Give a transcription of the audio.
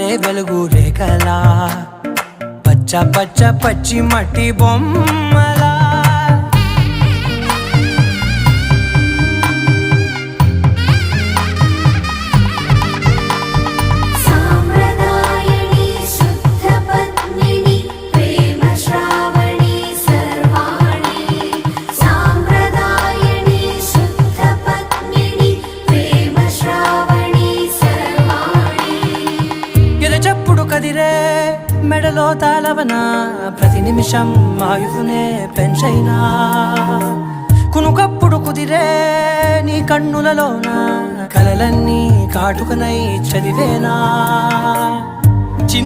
పారే వెలుగు రేఖలా పచ్చ పచ్చ పచ్చి మట్టి బొమ్మలా కదిరే మెడలో తాళవన ప్రతి నిమిషం ఆయుధునే పెంచైనా కునుకప్పుడు కుదిరే నీ కన్నులలోన కలలన్నీ కాటుకనై చదివేనా